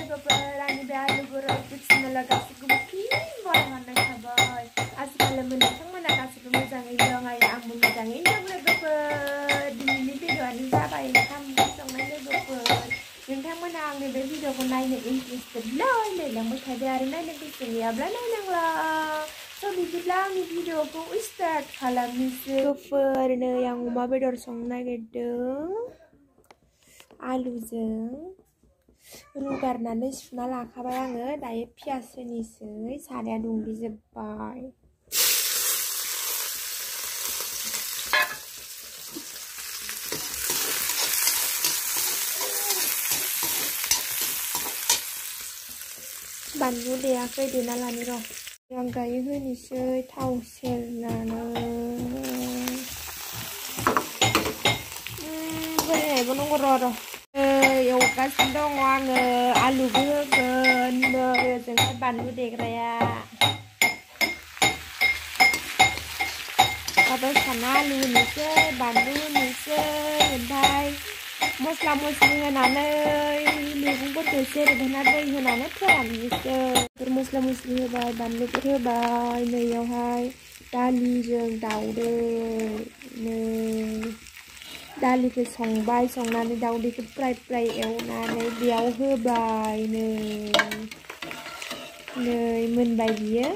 लोगोफोर आंनि बे आलु बोराय इउटुब चेनेला गासिखौबो फिन बरायहरनाय थाबाय। आजिखालि नोंथांमोना गासिबो मोजाङै दं आरो आंबो मोजाङैनो दं लोगोफोर। दिनैनि भिडिअ'आनो जाबाय ओंखाम ओंख्रि संनाय लोगोफोर। नोंथांमोना आंनि बे भिडिअ'खौ नायनो इन्टारेस्टेडब्ला नायलांबाय थादो आरो नायनो गोसो गैयाब्ला नायनांला। स' बिदिब्ला आंनि भिडिअ'खौ स्टार्ट खालामनोसै लोगोफोर। नै आं अमा बेदर संनो नागिरदों आलुजों। रुगारनानै सुना लाखाबाय आङो। दायो पियास होनोसै। साराया दुंग्लिजोब्बाय। बानलु देयाखै, देना लानि र'। आं दायो होनोसै थाव सेरनानै। होनायबो नांगौ र'। एवगासिनो दङ आङो। आलुबो होगोन ओजोंहाय बानलु देग्राया। दसेना आलु होनोसै, बानलु होनोसै, ओमफ्राय मस्ला मस्लि होनानै मैगंफोरखौ एसे रेबहोना दै होनानै फोराननोसै। मस्ला मस्लि होबाय, बानलुफोर होबाय। नैयावहाय दालिजों दाउदै। नै दालिखौ संबाय, संनानै दाउदैखौ फ्राय एवनानै बेयाव होबाय। नै मोनबाय बियो।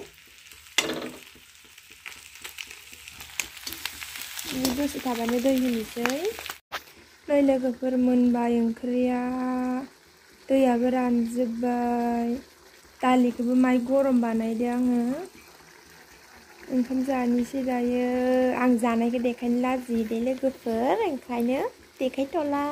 दसे थाबानो दै होनोसै। नै लोगोफोर मोनबाय ओंख्रिया। दैयाबो रानजोब्बाय। दालिखौबो माइ गरम बानायदो आङो। ओंखाम जानोसै दायो। आं जानायखौ देखायनो लाजियो दे लोगोफोर, ओंखायनो देखायथ'ला।